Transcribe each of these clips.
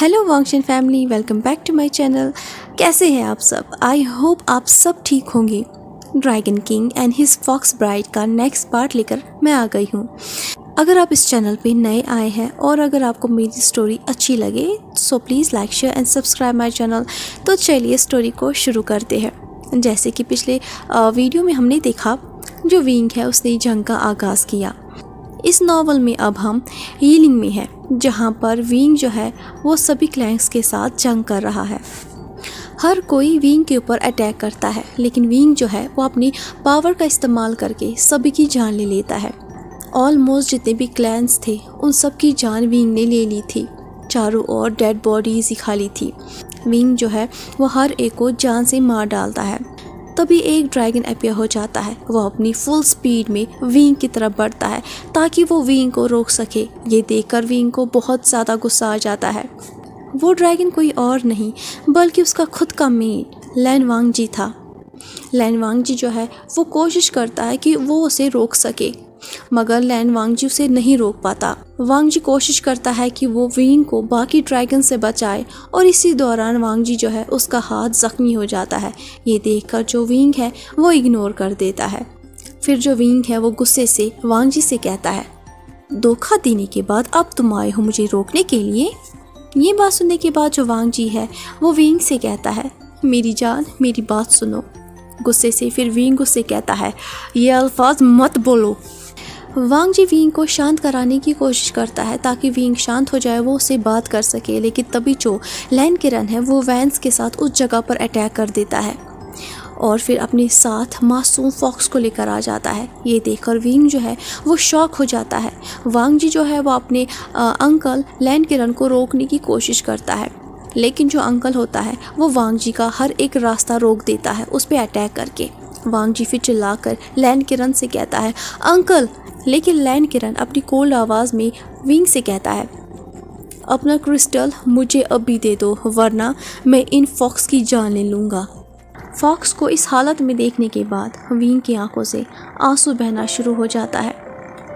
Hello वांगशन family, welcome back to my channel. कैसे हैं आप सब? आई होप आप सब ठीक होंगे। Dragon king and his fox bride का नेक्स्ट पार्ट लेकर मैं आ गई हूँ। अगर आप इस चैनल पे नए आए हैं और अगर आपको मेरी स्टोरी अच्छी लगे so please like share and subscribe my channel. तो चलिए स्टोरी को शुरू करते हैं। जैसे कि पिछले वीडियो में हमने देखा, जो विंग है उसने जंग का आगाज़ किया। इस नावल में अब हम हीलिंग में हैं, जहाँ पर विंग जो है वो सभी क्लैंक्स के साथ जंग कर रहा है। हर कोई विंग के ऊपर अटैक करता है, लेकिन विंग जो है वो अपनी पावर का इस्तेमाल करके सभी की जान ले लेता है। ऑलमोस्ट जितने भी क्लैंस थे उन सब की जान विंग ने ले ली थी। चारों ओर डेड बॉडीज ही खाली थी। विंग जो है वो हर एक को जान से मार डालता है। तभी एक ड्रैगन अपीयर हो जाता है। वो अपनी फुल स्पीड में विंग की तरफ बढ़ता है ताकि वो विंग को रोक सके। ये देखकर विंग को बहुत ज़्यादा गुस्सा आ जाता है। वो ड्रैगन कोई और नहीं बल्कि उसका खुद का मेट लैन वांगजी था। लैन वांगजी जो है वो कोशिश करता है कि वो उसे रोक सके, मगर लैन वांगजी उसे नहीं रोक पाता। वांगजी कोशिश करता है कि वो विंग को बाकी ड्रैगन से बचाए और इसी दौरान वांगजी जो है उसका हाथ जख्मी हो जाता है। ये देखकर जो विंग है वो इग्नोर कर देता है। फिर जो विंग है वो गुस्से से वांगजी से कहता है, धोखा देने के बाद अब तुम आए हो मुझे रोकने के लिए। ये बात सुनने के बाद जो वांगजी है वो विंग से कहता है, मेरी जान मेरी बात सुनो। गुस्से से फिर विंग उससे कहता है, ये अल्फाज मत बोलो। वांगजी विंग को शांत कराने की कोशिश करता है ताकि विंग शांत हो जाए, वो उससे बात कर सके। लेकिन तभी जो लैन किरण है वो वैंस के साथ उस जगह पर अटैक कर देता है और फिर अपने साथ मासूम फॉक्स को लेकर आ जाता है। ये देखकर विंग जो है वो शॉक हो जाता है। वांगजी जो है वो अपने अंकल लैन किरण को रोकने की कोशिश करता है, लेकिन जो अंकल होता है वो वांगजी का हर एक रास्ता रोक देता है उस पर अटैक करके। वांगजी फिर चिल्लाकर लैन किरण से कहता है, अंकल। लेकिन लैन किरण अपनी कोल्ड आवाज़ में विंग से कहता है, अपना क्रिस्टल मुझे अभी दे दो वरना मैं इन फॉक्स की जान ले लूँगा। फॉक्स को इस हालत में देखने के बाद विंग की आंखों से आंसू बहना शुरू हो जाता है।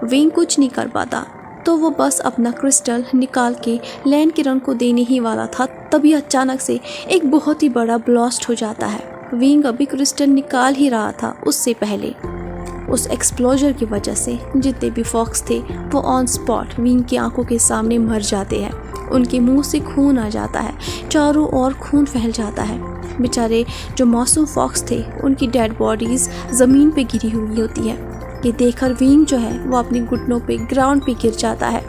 विंग कुछ नहीं कर पाता, तो वो बस अपना क्रिस्टल निकाल के लैन किरण को देने ही वाला था। तभी अचानक से एक बहुत ही बड़ा ब्लास्ट हो जाता है। विंग अभी क्रिस्टल निकाल ही रहा था, उससे पहले उस एक्सप्लोजर की वजह से जितने भी फॉक्स थे वो ऑन स्पॉट विंग की आंखों के सामने मर जाते हैं। उनके मुंह से खून आ जाता है, चारों ओर खून फैल जाता है। बेचारे जो मासूम फॉक्स थे उनकी डेड बॉडीज ज़मीन पे गिरी हुई होती है। ये देखकर विंग जो है वो अपने घुटनों पे ग्राउंड पे गिर जाता है।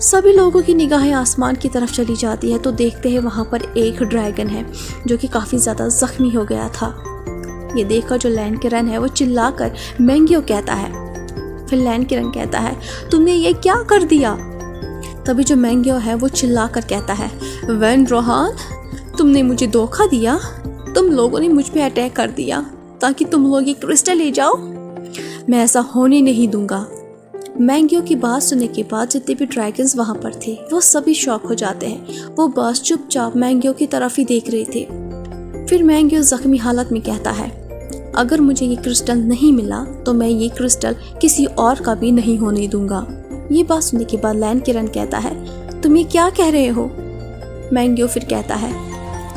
सभी लोगों की निगाहें आसमान की तरफ चली जाती है तो देखते हैं वहाँ पर एक ड्रैगन है जो कि काफ़ी ज़्यादा ज़ख्मी हो गया था। ये देखकर जो लैन किरण है वो चिल्लाकर मैंगियो कहता है। फिर लैन किरण कहता है, तुमने ये क्या कर दिया? तभी जो मैंगियो है वो चिल्लाकर कहता है, वैन रोहान, तुमने मुझे धोखा दिया। तुम लोगों ने मुझ पे अटैक कर दिया ताकि तुम लोग ये क्रिस्टल ले जाओ। मैं ऐसा होने नहीं दूंगा। मैंगियो की बात सुनने के बाद जितने भी ड्रैगन्स वहाँ पर थे वो सभी शॉक हो जाते हैं। वो बस चुपचाप मैंगियो की तरफ ही देख रहे थे। फिर मैंगियो जख्मी हालत में कहता है, अगर मुझे ये क्रिस्टल नहीं मिला तो मैं ये क्रिस्टल किसी और का भी नहीं होने दूंगा। ये बात सुनने के बाद लैन किरण कहता है, तुम ये क्या कह रहे हो? मैंगियो फिर कहता है,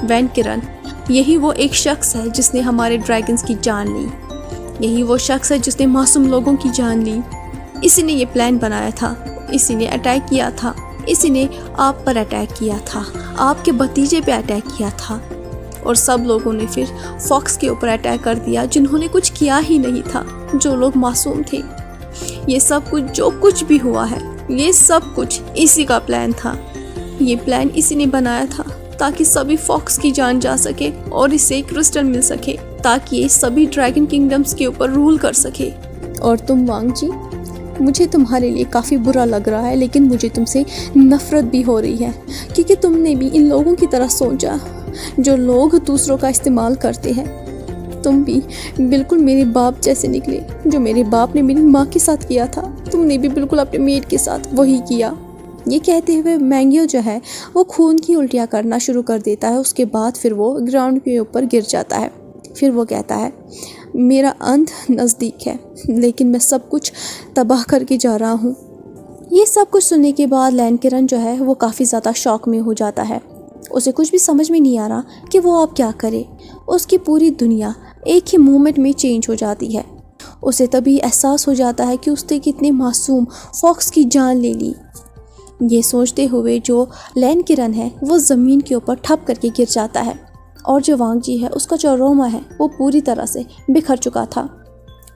वैन किरण, यही वो एक शख्स है जिसने हमारे ड्रैगन्स की जान ली। यही वो शख्स है जिसने मासूम लोगों की जान ली। इसी ने ये प्लान बनाया था, इसी ने अटैक किया था, इसी ने आप पर अटैक किया था, आपके भतीजे पे अटैक किया था और सब लोगों ने फिर फॉक्स के ऊपर अटैक कर दिया जिन्होंने कुछ किया ही नहीं था, जो लोग मासूम थे। ये सब कुछ जो कुछ भी हुआ है ये सब कुछ इसी का प्लान था। ये प्लान इसी ने बनाया था ताकि सभी फॉक्स की जान जा सके और इसे क्रिस्टल मिल सके ताकि ये सभी ड्रैगन किंगडम्स के ऊपर रूल कर सके। और तुम वांगजी, मुझे तुम्हारे लिए काफ़ी बुरा लग रहा है, लेकिन मुझे तुमसे नफ़रत भी हो रही है क्योंकि तुमने भी इन लोगों की तरह सोचा जो लोग दूसरों का इस्तेमाल करते हैं। तुम भी बिल्कुल मेरे बाप जैसे निकले। जो मेरे बाप ने मेरी माँ के साथ किया था तुमने भी बिल्कुल अपने मेट के साथ वही किया। ये कहते हुए मैंगियो जो है वो खून की उल्टियाँ करना शुरू कर देता है। उसके बाद फिर वो ग्राउंड के ऊपर गिर जाता है। फिर वो कहता है, मेरा अंत नज़दीक है लेकिन मैं सब कुछ तबाह करके जा रहा हूँ। ये सब कुछ सुनने के बाद लैन किरण जो है वो काफ़ी ज़्यादा शॉक में हो जाता है। उसे कुछ भी समझ में नहीं आ रहा कि वो अब क्या करे। उसकी पूरी दुनिया एक ही मोमेंट में चेंज हो जाती है। उसे तभी एहसास हो जाता है कि उसने कितने मासूम फॉक्स की जान ले ली। ये सोचते हुए जो लैन किरण है वो ज़मीन के ऊपर ठप करके गिर जाता है और जो वांग जी है उसका जो रोमा है वो पूरी तरह से बिखर चुका था।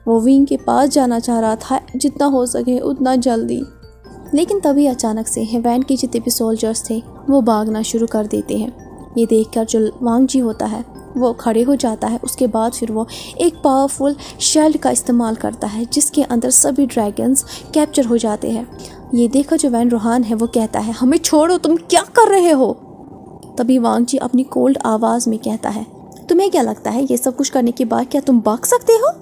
वो विंग के पास जाना चाह रहा था जितना हो सके उतना जल्दी, लेकिन तभी अचानक से हेवैन के जितने भी सोल्जर्स थे वो भागना शुरू कर देते हैं। ये देखकर जो वांग जी होता है वो खड़े हो जाता है। उसके बाद फिर वो एक पावरफुल शील्ड का इस्तेमाल करता है जिसके अंदर सभी ड्रैगन्स कैप्चर हो जाते हैं। ये देखकर जो वैन रोहान है वो कहता है, हमें छोड़ो, तुम क्या कर रहे हो। तभी वांग जी अपनी कोल्ड आवाज़ में कहता है, तुम्हें क्या लगता है ये सब कुछ करने के बाद क्या तुम भाग सकते हो।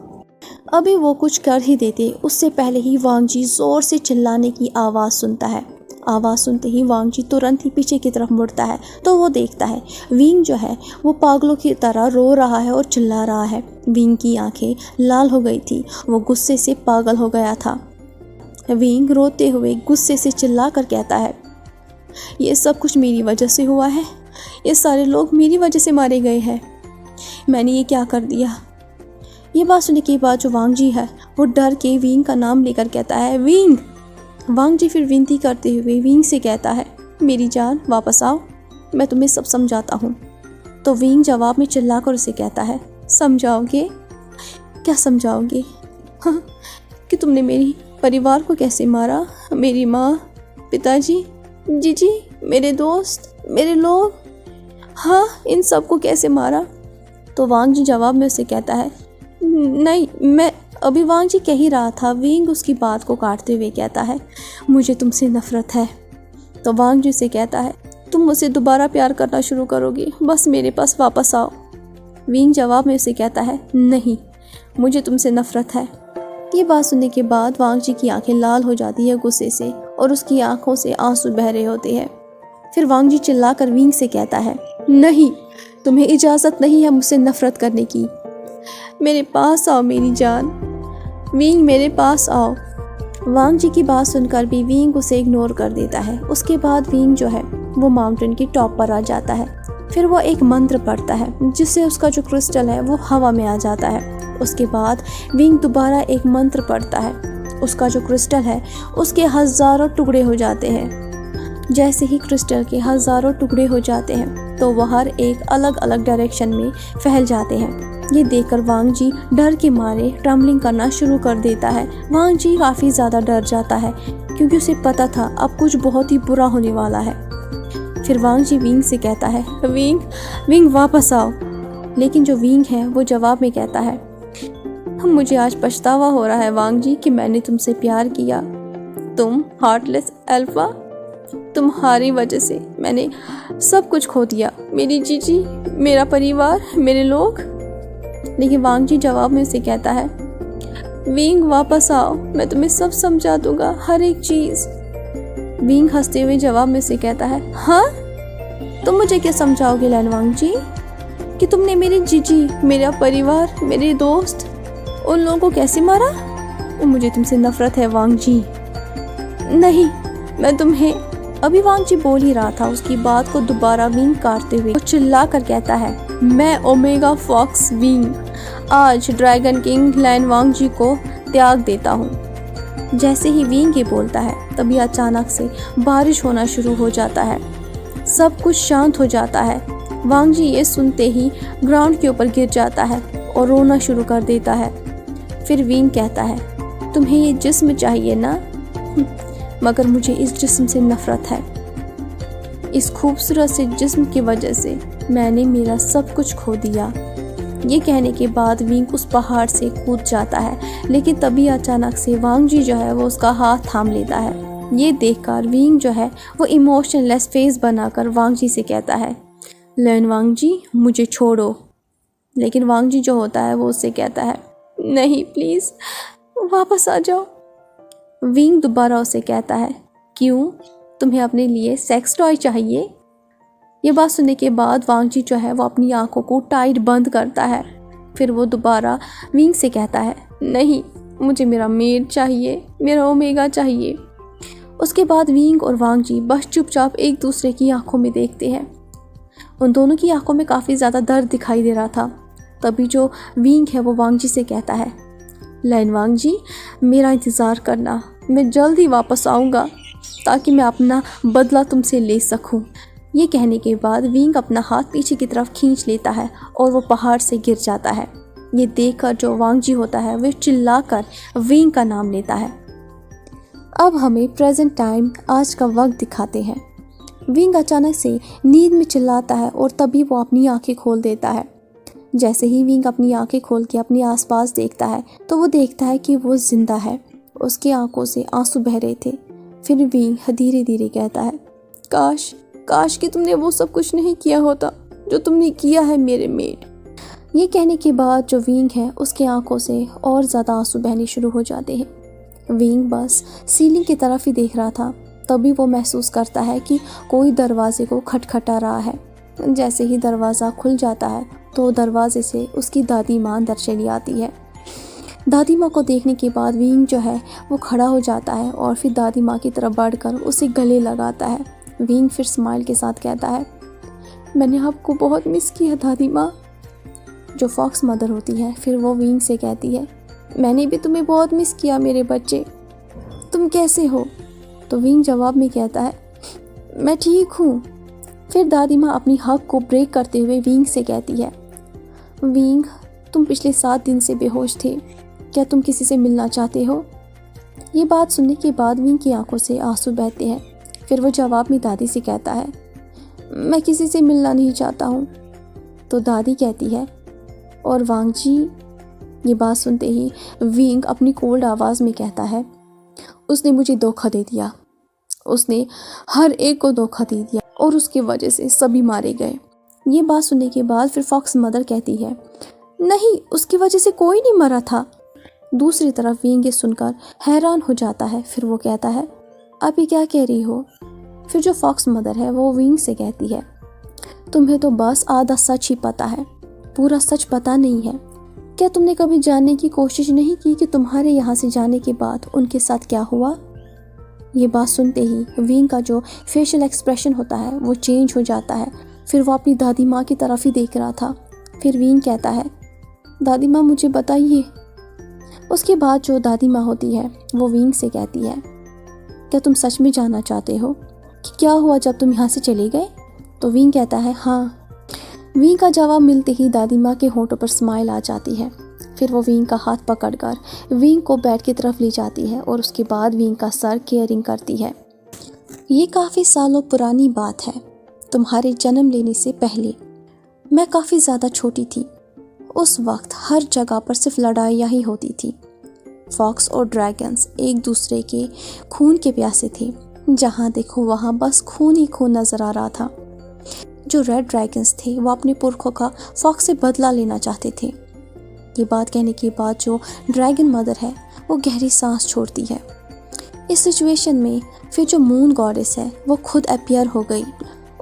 अभी वो कुछ कर ही देते उससे पहले ही वांग जी ज़ोर से चिल्लाने की आवाज़ सुनता है। आवाज़ सुनते ही वांग जी तुरंत ही पीछे की तरफ मुड़ता है तो वो देखता है विंग जो है वो पागलों की तरह रो रहा है और चिल्ला रहा है। विंग की आंखें लाल हो गई थी, वो गुस्से से पागल हो गया था। विंग रोते हुए गुस्से से चिल्ला कर कहता है, ये सब कुछ मेरी वजह से हुआ है, ये सारे लोग मेरी वजह से मारे गए हैं, मैंने ये क्या कर दिया। ये बात सुनने के बाद जो वांग जी है वो डर के विंग का नाम लेकर कहता है, विंग। वांग जी फिर विनती करते हुए विंग से कहता है, मेरी जान वापस आओ, मैं तुम्हें सब समझाता हूँ। तो विंग जवाब में चिल्लाकर उसे कहता है, समझाओगे? क्या समझाओगे? हाँ, कि तुमने मेरी परिवार को कैसे मारा, मेरी माँ, पिताजी, जीजी, मेरे दोस्त, मेरे लोग, हाँ, इन सब को कैसे मारा। तो वांग जी जवाब में उसे कहता है, नहीं, मैं अभी वांग जी कह ही रहा था। विंग उसकी बात को काटते हुए कहता है, मुझे तुमसे नफ़रत है। तो वांग जी से कहता है, तुम मुझसे दोबारा प्यार करना शुरू करोगे, बस मेरे पास वापस आओ। विंग जवाब में उसे कहता है, नहीं, मुझे तुमसे नफ़रत है। ये बात सुनने के बाद वांग जी की आंखें लाल हो जाती है गुस्से से और उसकी आंखों से आंसू बह रहे होते हैं। फिर वांग जी चिल्लाकर विंग से कहता है, नहीं, तुम्हें इजाज़त नहीं है मुझसे नफ़रत करने की, मेरे पास आओ मेरी जान, विंग मेरे पास आओ। वांग जी की बात सुनकर भी विंग उसे इग्नोर कर देता है। उसके बाद विंग जो है वो माउंटेन की टॉप पर आ जाता है। फिर वो एक मंत्र पढ़ता है जिससे उसका जो क्रिस्टल है वो हवा में आ जाता है। उसके बाद विंग दोबारा एक मंत्र पढ़ता है, उसका जो क्रिस्टल है उसके हज़ारों टुकड़े हो जाते हैं। जैसे ही क्रिस्टल के हज़ारों टुकड़े हो जाते हैं तो वह हर एक अलग अलग डायरेक्शन में फैल जाते हैं। ये देखकर वांग जी डर के मारे ट्रम्बलिंग करना शुरू कर देता है। वांग जी काफ़ी ज़्यादा डर जाता है क्योंकि उसे पता था अब कुछ बहुत ही बुरा होने वाला है। फिर वांग जी विंग से कहता है, विंग, विंग वापस आओ। लेकिन जो विंग है वो जवाब में कहता है, मुझे आज पछतावा हो रहा है वांग जी कि मैंने तुमसे प्यार किया, तुम हार्टलेस अल्फा, तुम्हारी वजह से मैंने सब कुछ खो दिया, मेरी जीजी, मेरा परिवार, मेरे लोग। लेकिन वांग जी जवाब में उसे कहता है, विंग वापस आओ, मैं तुम्हें सब समझा दूंगा, हर एक चीज़। विंग हंसते हुए जवाब में उसे कहता है, हाँ, तुम मुझे क्या समझाओगे लैन वांग जी कि तुमने मेरी जीजी, मेरा परिवार, मेरे दोस्त, उन लोगों को कैसे मारा। मुझे तुमसे नफरत है वांग जी। नहीं, मैं तुम्हें, अभी वांग जी बोल ही रहा था उसकी बात को दोबारा विंग काटते हुए वो चिल्ला कर कहता है, मैं ओमेगा फॉक्स विंग आज ड्रैगन किंग लैन वांग जी को त्याग देता हूँ। जैसे ही विंग ये बोलता है तभी अचानक से बारिश होना शुरू हो जाता है, सब कुछ शांत हो जाता है। वांग जी ये सुनते ही ग्राउंड के ऊपर गिर जाता है और रोना शुरू कर देता है। फिर विंग कहता है, तुम्हें ये जिस्म चाहिए ना, मगर मुझे इस जिस्म से नफरत है। इस खूबसूरत से जिस्म की वजह से मैंने मेरा सब कुछ खो दिया। ये कहने के बाद विंग उस पहाड़ से कूद जाता है, लेकिन तभी अचानक से वांग जी जो है वो उसका हाथ थाम लेता है। ये देखकर विंग जो है वो इमोशनलेस फेस बनाकर वांग जी से कहता है, लैन वांग जी, मुझे छोड़ो। लेकिन वांग जी जो होता है वो उससे कहता है, नहीं, प्लीज़ वापस आ जाओ। विंग दोबारा उसे कहता है, क्यों, तुम्हें अपने लिए सेक्स टॉय चाहिए। ये बात सुनने के बाद वांग जी जो है वो अपनी आंखों को टाइट बंद करता है। फिर वो दोबारा विंग से कहता है, नहीं, मुझे मेरा मेड चाहिए, मेरा ओमेगा चाहिए। उसके बाद विंग और वांग जी बस चुपचाप एक दूसरे की आंखों में देखते हैं। उन दोनों की आंखों में काफ़ी ज़्यादा दर्द दिखाई दे रहा था। तभी जो विंग है वो वांग जी से कहता है, लैन वांग जी, मेरा इंतज़ार करना, मैं जल्द ही वापस आऊँगा ताकि मैं अपना बदला तुमसे ले सकूँ। ये कहने के बाद विंग अपना हाथ पीछे की तरफ खींच लेता है और वो पहाड़ से गिर जाता है। ये देखकर जो वांग जी होता है वह चिल्लाकर विंग का नाम लेता है। अब हमें प्रेजेंट टाइम, आज का वक्त दिखाते हैं। विंग अचानक से नींद में चिल्लाता है और तभी वो अपनी आंखें खोल देता है। जैसे ही विंग अपनी आंखें खोल के अपने आसपास देखता है तो वो देखता है कि वो जिंदा है। उसकी आंखों से आंसू बह रहे थे। फिर विंग धीरे धीरे कहता है, काश काश कि तुमने वो सब कुछ नहीं किया होता जो तुमने किया है मेरे मेड। ये कहने के बाद जो विंग है उसकी आंखों से और ज़्यादा आंसू बहने शुरू हो जाते हैं। विंग बस सीलिंग की तरफ ही देख रहा था। तभी वो महसूस करता है कि कोई दरवाजे को खटखटा रहा है। जैसे ही दरवाज़ा खुल जाता है तो दरवाजे से उसकी दादी माँ अंदर चली आती है। दादी माँ को देखने के बाद विंग जो है वो खड़ा हो जाता है और फिर दादी माँ की तरफ बढ़कर उसे गले लगाता है। विंग फिर स्माइल के साथ कहता है, मैंने आपको बहुत मिस किया दादी माँ। जो फॉक्स मदर होती है फिर वो विंग से कहती है, मैंने भी तुम्हें बहुत मिस किया मेरे बच्चे, तुम कैसे हो? तो विंग जवाब में कहता है, मैं ठीक हूँ। फिर दादी माँ अपनी हक को ब्रेक करते हुए विंग से कहती है, विंग, तुम पिछले 7 दिन से बेहोश थे, क्या तुम किसी से मिलना चाहते हो? ये बात सुनने के बाद विंग की आंखों से आंसू बहते हैं। फिर वो जवाब में दादी से कहता है, मैं किसी से मिलना नहीं चाहता हूँ। तो दादी कहती है, और वांग जी? ये बात सुनते ही विंग अपनी कोल्ड आवाज़ में कहता है, उसने मुझे धोखा दे दिया, उसने हर एक को धोखा दे दिया और उसकी वजह से सभी मारे गए। ये बात सुनने के बाद फिर फॉक्स मदर कहती है, नहीं, उसकी वजह से कोई नहीं मरा था। दूसरी तरफ विंग ये सुनकर हैरान हो जाता है। फिर वो कहता है, आप ये क्या कह रही हो? फिर जो फॉक्स मदर है वो विंग से कहती है, तुम्हें तो बस आधा सच ही पता है, पूरा सच पता नहीं है। क्या तुमने कभी जानने की कोशिश नहीं की कि तुम्हारे यहाँ से जाने के बाद उनके साथ क्या हुआ? ये बात सुनते ही विंग का जो फेशियल एक्सप्रेशन होता है वो चेंज हो जाता है। फिर वो अपनी दादी माँ की तरफ ही देख रहा था। फिर विंग कहता है, दादी माँ मुझे बताइए। उसके बाद जो दादी माँ होती है वो विंग से कहती है, क्या तुम सच में जानना चाहते हो कि क्या हुआ जब तुम यहाँ से चले गए? तो विंग कहता है, हाँ। विंग का जवाब मिलते ही दादी माँ के होंठों पर स्माइल आ जाती है। फिर वो विंग का हाथ पकड़कर विंग को बेड की तरफ ले जाती है और उसके बाद विंग का सर केयरिंग करती है। ये काफ़ी सालों पुरानी बात है। तुम्हारे जन्म लेने से पहले मैं काफ़ी ज़्यादा छोटी थी। उस वक्त हर जगह पर सिर्फ लड़ाइयाँ ही होती थी। फॉक्स और ड्रैगन्स एक दूसरे के खून के प्यासे थे। जहाँ देखो वहाँ बस खून ही खून नज़र आ रहा था। जो रेड ड्रैगन्स थे वो अपने पुरखों का फॉक्स से बदला लेना चाहते थे। ये बात कहने के बाद जो ड्रैगन मदर है वो गहरी सांस छोड़ती है। इस सिचुएशन में फिर जो मून गॉडेस है वो खुद अपीयर हो गई।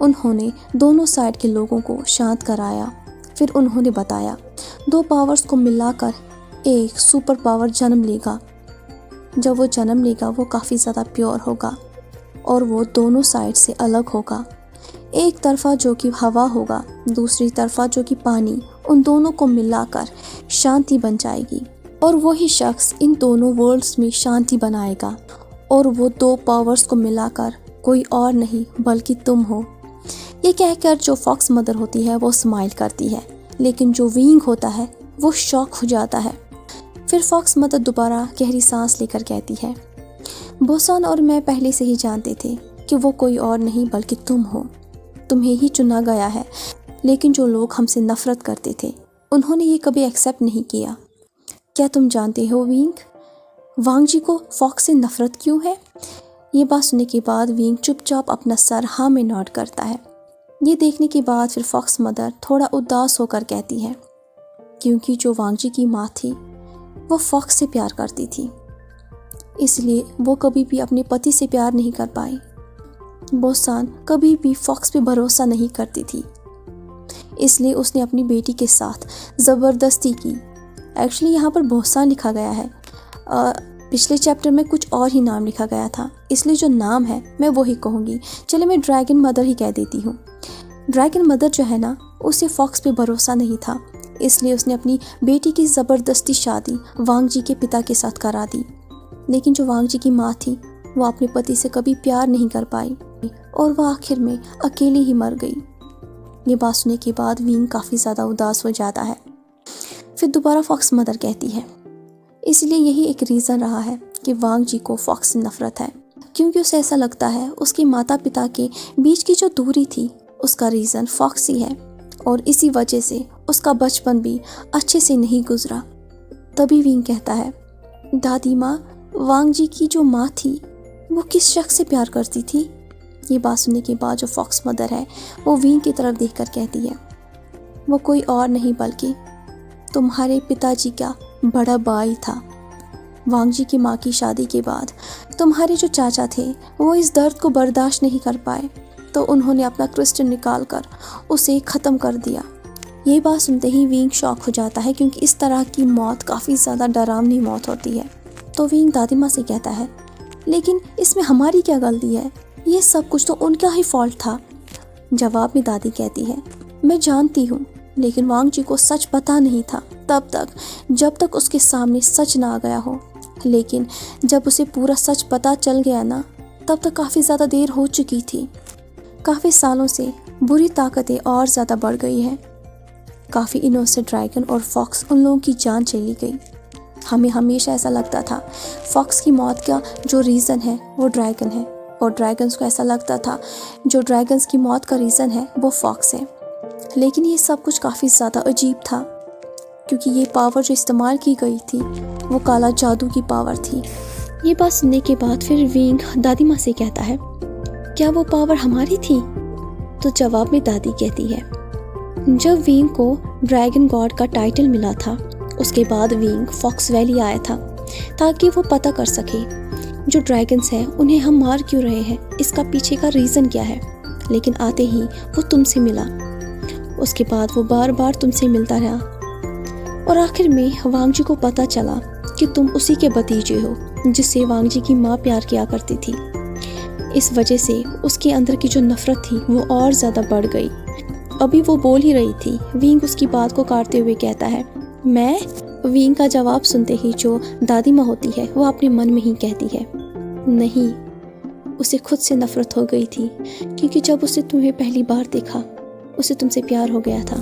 उन्होंने दोनों साइड के लोगों को शांत कराया। फिर उन्होंने बताया 2 पावर्स को मिलाकर एक सुपर पावर जन्म लेगा। जब वो जन्म लेगा वो काफ़ी ज़्यादा प्योर होगा और वो दोनों साइड से अलग होगा। एक तरफा जो कि हवा होगा, दूसरी तरफा जो कि पानी, उन दोनों को मिलाकर शांति बन जाएगी और वही शख्स इन दोनों वर्ल्ड्स में शांति बनाएगा। और वो 2 पावर्स को मिलाकर कोई और नहीं बल्कि तुम हो। ये कहकर जो फॉक्स मदर होती है वो स्माइल करती है, लेकिन जो विंग होता है वो शॉक हो जाता है। फिर फॉक्स मदर दोबारा गहरी सांस लेकर कहती है, बोसान और मैं पहले से ही जानते थे कि वो कोई और नहीं बल्कि तुम हो। तुम्हें ही चुना गया है। लेकिन जो लोग हमसे नफरत करते थे उन्होंने ये कभी एक्सेप्ट नहीं किया। क्या तुम जानते हो विंग, वांग जी को फॉक्स से नफरत क्यों है? ये बात सुनने के बाद विंग चुपचाप अपना सर हाँ में नॉड करता है। ये देखने के बाद फिर फॉक्स मदर थोड़ा उदास होकर कहती है, क्योंकि जो वांग जी की माँ थी वो फॉक्स से प्यार करती थी, इसलिए वो कभी भी अपने पति से प्यार नहीं कर पाई। बोसान कभी भी फॉक्स पे भरोसा नहीं करती थी, इसलिए उसने अपनी बेटी के साथ ज़बरदस्ती की। एक्चुअली यहाँ पर बोसान लिखा गया है, पिछले चैप्टर में कुछ और ही नाम लिखा गया था, इसलिए जो नाम है मैं वही कहूँगी। चलिए मैं ड्रैगन मदर ही कह देती हूँ। ड्रैगन मदर जो है ना, उसे फॉक्स पे भरोसा नहीं था, इसलिए उसने अपनी बेटी की ज़बरदस्ती शादी वांग जी के पिता के साथ करा दी। लेकिन जो वांग जी की माँ थी, वो अपने पति से कभी प्यार नहीं कर पाई और वह आखिर में अकेली ही मर गई। ये बात सुनने के बाद विंग काफ़ी ज़्यादा उदास हो जाता है। फिर दोबारा फॉक्स मदर कहती है, इसलिए यही एक रीज़न रहा है कि वांग जी को फॉक्स से नफरत है, क्योंकि उसे ऐसा लगता है उसके माता पिता के बीच की जो दूरी थी उसका रीज़न फॉक्स ही है, और इसी वजह से उसका बचपन भी अच्छे से नहीं गुजरा। तभी विंग कहता है, दादी माँ, वांग जी की जो माँ थी वो किस शख्स से प्यार करती थी? ये बात सुनने के बाद जो फॉक्स मदर है वो विंग की तरफ देखकर कहती है, वो कोई और नहीं बल्कि तुम्हारे पिताजी का बड़ा भाई था। वांग जी की माँ की शादी के बाद तुम्हारे जो चाचा थे वो इस दर्द को बर्दाश्त नहीं कर पाए, तो उन्होंने अपना क्रिस्टल निकाल कर उसे ख़त्म कर दिया। ये बात सुनते ही विंग शॉक हो जाता है, क्योंकि इस तरह की मौत काफ़ी ज़्यादा डरावनी मौत होती है। तो विंग दादी माँ से कहता है, लेकिन इसमें हमारी क्या गलती है? ये सब कुछ तो उनका ही फॉल्ट था। जवाब में दादी कहती है, मैं जानती हूँ, लेकिन वांग जी को सच पता नहीं था तब तक जब तक उसके सामने सच ना आ गया हो। लेकिन जब उसे पूरा सच पता चल गया ना, तब तक काफ़ी ज़्यादा देर हो चुकी थी। काफ़ी सालों से बुरी ताकतें और ज़्यादा बढ़ गई हैं। काफ़ी इनोसेंट ड्रैगन और फॉक्स उन लोगों की जान चली गई। हमें हमेशा ऐसा लगता था फॉक्स की मौत का जो रीज़न है वो ड्रैगन है, और ड्रैगन्स को ऐसा लगता था जो ड्रैगन्स की मौत का रीज़न है वो फॉक्स है। लेकिन ये सब कुछ काफ़ी ज़्यादा अजीब था, क्योंकि ये पावर जो इस्तेमाल की गई थी वो काला जादू की पावर थी। ये बात सुनने के बाद फिर विंग दादी माँ से कहता है, क्या वो पावर हमारी थी? तो जवाब में दादी कहती है, जब विंग को ड्रैगन गॉड का टाइटल मिला था, उसके बाद विंग फॉक्स वैली आया था ताकि वो पता कर सके जो ड्रैगन्स हैं उन्हें हम मार क्यों रहे हैं, इसका पीछे का रीज़न क्या है। लेकिन आते ही वो तुमसे मिला, उसके बाद वो बार बार तुमसे मिलता रहा, और आखिर में वांग जी को पता चला कि तुम उसी के भतीजे हो जिससे वांग जी की माँ प्यार किया करती थी। इस वजह से उसके अंदर की जो नफरत थी वो और ज़्यादा बढ़ गई। अभी वो बोल ही रही थी, विंग उसकी बात को काटते हुए कहता है, मैं? विंग का जवाब सुनते ही जो दादी माँ होती है वो अपने मन में ही कहती है, नहीं, उसे खुद से नफरत हो गई थी, क्योंकि जब उसे तुम्हें पहली बार देखा उसे तुमसे प्यार हो गया था।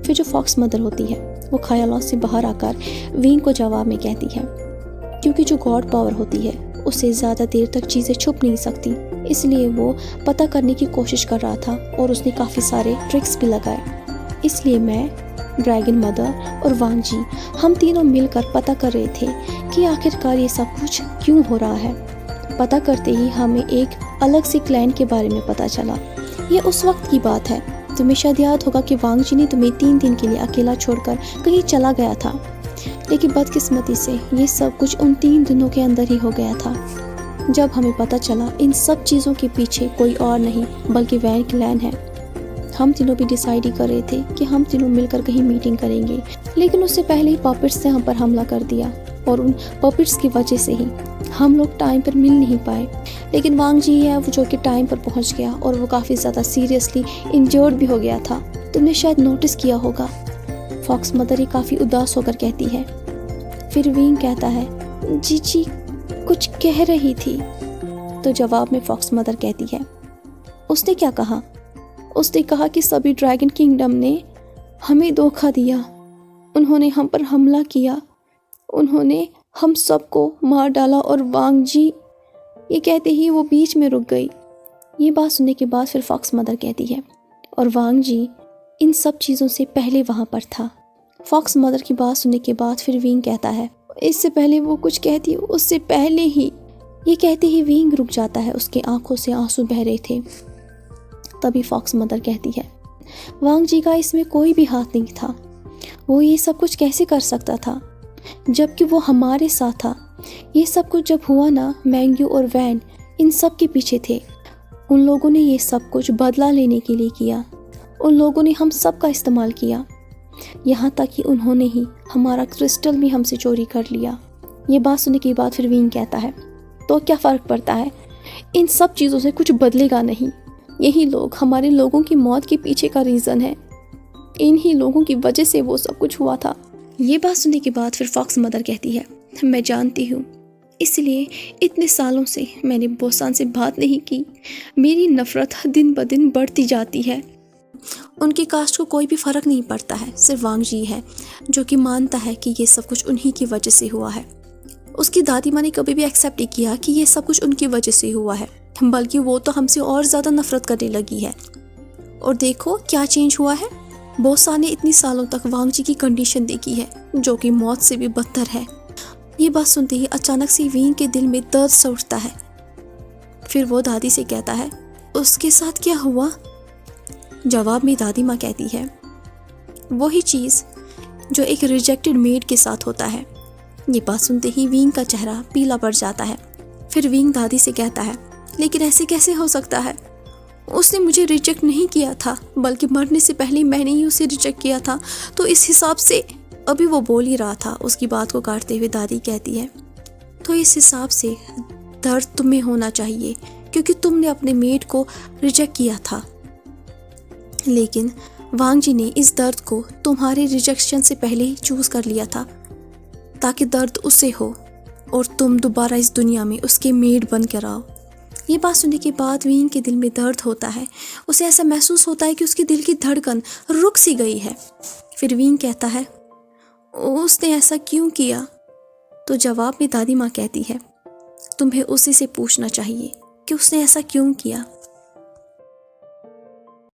फिर जो फॉक्स मदर होती है वो ख्यालों से बाहर आकर विंग को जवाब में कहती है, क्योंकि जो गॉड पावर होती है उससे ज़्यादा देर तक चीज़ें छुप नहीं सकती, इसलिए वो पता करने की कोशिश कर रहा था और उसने काफ़ी सारे ट्रिक्स भी लगाए। इसलिए मैं, ड्रैगन मदर और वांग जी, हम तीनों मिलकर पता कर रहे थे कि आखिरकार ये सब कुछ क्यों हो रहा है। पता करते ही हमें एक अलग से क्लैन के बारे में पता चला। ये उस वक्त की बात है, तुम्हें शायद याद होगा कि वांग जी ने तुम्हें 3 दिन के लिए अकेला छोड़कर कहीं चला गया था, लेकिन बदकिस्मती से ये सब कुछ उन 3 दिनों के अंदर ही हो गया था। जब हमें पता चला इन सब चीज़ों के पीछे कोई और नहीं बल्कि वैन क्लैन है। हम तीनों भी डिसाइड ही कर रहे थे कि हम तीनों मिलकर कहीं मीटिंग करेंगे, लेकिन उससे पहले ही पॉपिट्स ने हम पर हमला कर दिया, और उन पॉपिट्स की वजह से ही हम लोग टाइम पर मिल नहीं पाए। लेकिन वांग जी है वो जो कि टाइम पर पहुंच गया, और वो काफ़ी ज़्यादा सीरियसली इंजर्ड भी हो गया था। तुमने शायद नोटिस किया होगा। फॉक्स मदर ही काफ़ी उदास होकर कहती है। फिर विंग कहता है, जी कुछ कह रही थी। तो जवाब में फॉक्स मदर कहती है, उसने क्या कहा? उसने कहा कि सभी ड्रैगन किंगडम ने हमें धोखा दिया, उन्होंने हम पर हमला किया, उन्होंने हम सबको मार डाला। और वांग जी, ये कहते ही वो बीच में रुक गई। ये बात सुनने के बाद फिर फॉक्स मदर कहती है, और वांग जी इन सब चीज़ों से पहले वहाँ पर था। फॉक्स मदर की बात सुनने के बाद फिर विंग कहता है, इससे पहले वो कुछ कहती, उससे पहले ही। ये कहते ही विंग रुक जाता है, उसके आंखों से आंसू बह रहे थे। तभी फॉक्स मदर कहती है, वांग जी का इसमें कोई भी हाथ नहीं था, वो ये सब कुछ कैसे कर सकता था जबकि वो हमारे साथ था। ये सब कुछ जब हुआ ना, मैंग्यू और वैन इन सब के पीछे थे। उन लोगों ने ये सब कुछ बदला लेने के लिए किया। उन लोगों ने हम सब का इस्तेमाल किया, यहाँ तक कि उन्होंने ही हमारा क्रिस्टल भी हमसे चोरी कर लिया। ये बात सुनने के बाद फिर विंग कहता है, तो क्या फ़र्क पड़ता है, इन सब चीज़ों से कुछ बदलेगा नहीं। यही लोग हमारे लोगों की मौत के पीछे का रीज़न है, इन्हीं लोगों की वजह से वो सब कुछ हुआ था। ये बात सुनने के बाद फिर फॉक्स मदर कहती है, मैं जानती हूँ, इसलिए इतने सालों से मैंने बोसान से बात नहीं की। मेरी नफ़रत दिन ब दिन बढ़ती जाती है। उनकी कास्ट को कोई भी फ़र्क नहीं पड़ता है, सिर्फ वांग जी है जो कि मानता है कि ये सब कुछ उन्हीं की वजह से हुआ है। उसकी दादी माँ ने कभी भी एक्सेप्ट नहीं किया कि ये सब कुछ उनकी वजह से हुआ है, बल्कि वो तो हमसे और ज़्यादा नफरत करने लगी है। और देखो क्या चेंज हुआ है। बोसान ने इतनी सालों तक वांग जी की कंडीशन देखी है जो कि मौत से भी बदतर है। ये बात सुनते ही अचानक से विंग के दिल में दर्द सा उठता है। फिर वो दादी से कहता है, उसके साथ क्या हुआ? जवाब में दादी माँ कहती है, वही चीज़ जो एक रिजेक्टेड मेड के साथ होता है। ये बात सुनते ही विंग का चेहरा पीला पड़ जाता है। फिर विंग दादी से कहता है, लेकिन ऐसे कैसे हो सकता है? उसने मुझे रिजेक्ट नहीं किया था, बल्कि मरने से पहले मैंने ही उसे रिजेक्ट किया था। तो इस हिसाब से, अभी वो बोल ही रहा था, उसकी बात को काटते हुए दादी कहती है, तो इस हिसाब से दर्द तुम्हें होना चाहिए क्योंकि तुमने अपने मेड को रिजेक्ट किया था। लेकिन वांग जी ने इस दर्द को तुम्हारे रिजेक्शन से पहले ही चूज कर लिया था ताकि दर्द उसे हो और तुम दोबारा इस दुनिया में उसके मेड बन कर आओ। ये बात सुनने के बाद विंग के दिल में दर्द होता है। उसे ऐसा महसूस होता है कि उसके दिल की धड़कन रुक सी गई है। फिर विंग कहता है, उसने ऐसा क्यों किया? तो जवाब में दादी माँ कहती है, तुम्हें उसी से पूछना चाहिए कि उसने ऐसा क्यों किया।